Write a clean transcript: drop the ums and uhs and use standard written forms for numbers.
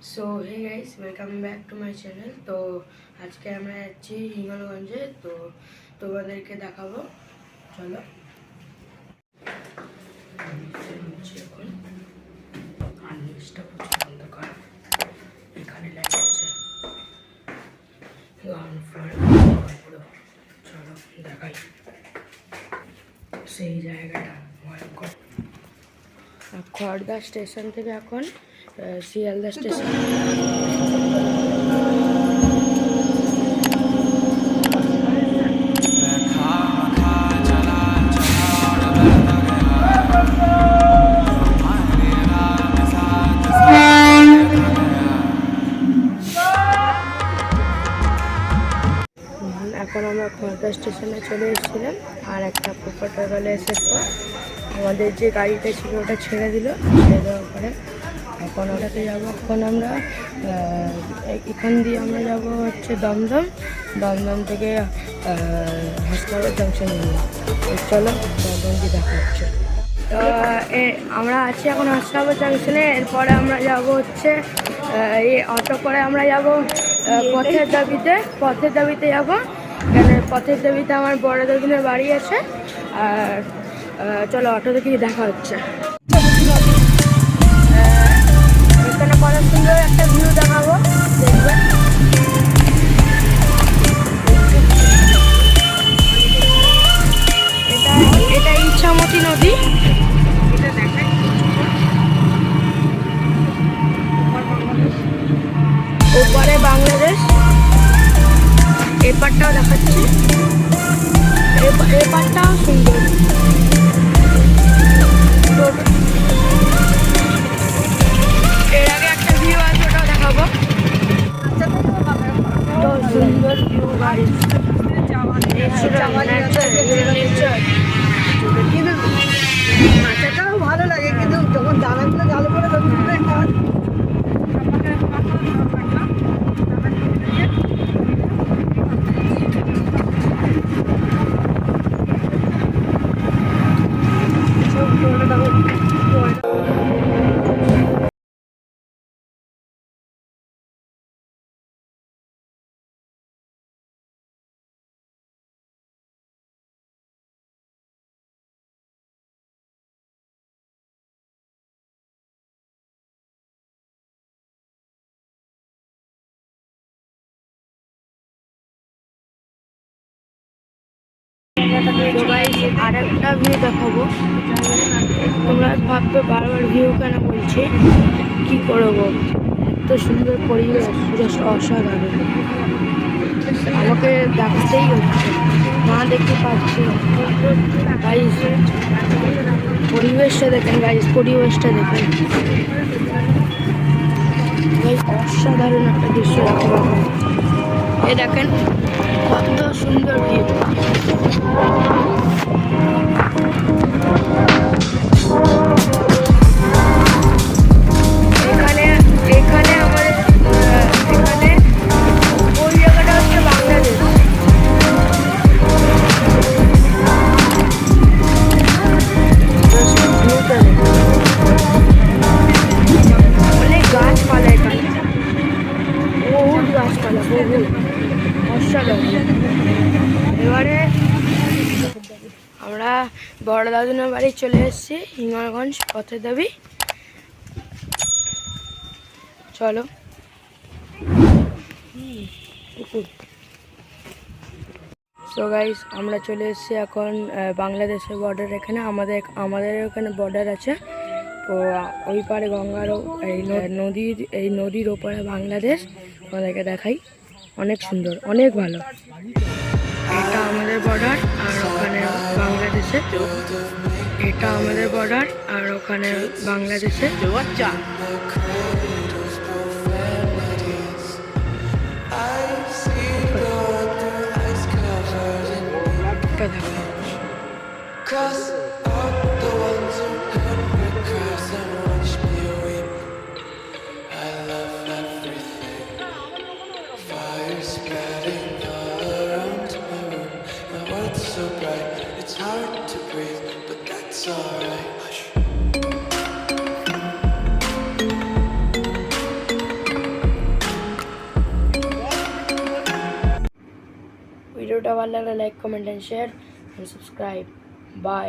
So hey guys, welcome back to my channel. তো আজকে আমরা যাচ্ছি হিঙ্গলগঞ্জে, তো তোমাদেরকে দেখাবো। চলো এখন আনলিস্টটা প্রচুর অন্ধকার, এখানে লাইট আছে গ্রাউন্ড ফ্লোর পুরো। চলো দেখাই সেই জায়গাটা ভয়ঙ্কর। খড়দা স্টেশন থেকে এখন শিয়ালদা স্টেশন। এখন আমরা খড়দা স্টেশনে চলে এসেছিলাম, আর একটা কোপাটাগালে এসের পর আমাদের যে গাড়িটা ছিল ওটা ছেড়ে দিল। ছেড়ে দেওয়ার পরে এখন ওটাতে যাবো। এখন আমরা এখান দিয়ে আমরা যাব হচ্ছে দমদম। দমদম থেকে হাসপাতাল জাংশন নিয়ে। চলো দমদম দিয়ে দেখা হচ্ছে। তো আমরা আছি এখন হাসপাতাল জাংশনে। এরপরে আমরা যাব হচ্ছে এই অটো করে আমরা যাব পথের দাবিতে। পথের দাবিতে যাবো, এখানে পথের দাবিতে আমার বড় দাদিনের বাড়ি আছে। আর চলো অটো থেকে দেখা হচ্ছে। এখানে কত সুন্দর একটা ভিউ দেখাবো, দেখবেন। এটা ইছামতি নদী। এটা দেখাই, ওপারে বাংলাদেশ, এপারটাও দেখাচ্ছি। এপারটাও সুন্দর। এর আগে একটা ভিউ আছে, ওটাও দেখাবো। তো সুন্দর ভিউ গাইস, কিন্তু মাথাটাও ভালো লাগে, কিন্তু যখন দানাগুলো জালে পড়ে তখন আর একটা ভিউ দেখাবো। তোমরা ভাববে বারবার ভিউ কেন বলছি, কি করবো, এত সুন্দর পরিবেশ, জাস্ট অসাধারণ। আমাকে দেখাতেই হচ্ছে, না দেখতে পাচ্ছি। গাইস পরিবেশটা দেখেন, গাইস পরিবেশটা দেখেন। অসাধারণ একটা দৃশ্য দেখো। এ দেখেন কত সুন্দর ভিউ। এখানে আমাদের এখানে ওই জায়গাটা হচ্ছে বাংলাদেশ। অনেক গাছপালা, এখানে বহুত গাছপালা, বহু অসাধারণ। এবারে আমরা বড় দাদুনের বাড়ি চলে এসেছি, হিঙ্গলগঞ্জ পথের দাবি। চলো সো গাইস, আমরা চলে এসেছি এখন বাংলাদেশের বর্ডার। এখানে আমাদের এখানে বর্ডার আছে। তো ওই পারে গঙ্গার এই নদীর ওপারে বাংলাদেশ। আমাদেরকে দেখাই, অনেক সুন্দর, অনেক ভালো। এটা আমাদের বর্ডার, আর ওখানে বাংলাদেশে। এটা আমাদের বর্ডার, আর ওখানে বাংলাদেশে। It's hard to breathe, but that's alright. ভিডিওটা ভালো লাগলে like comment and share and subscribe bye.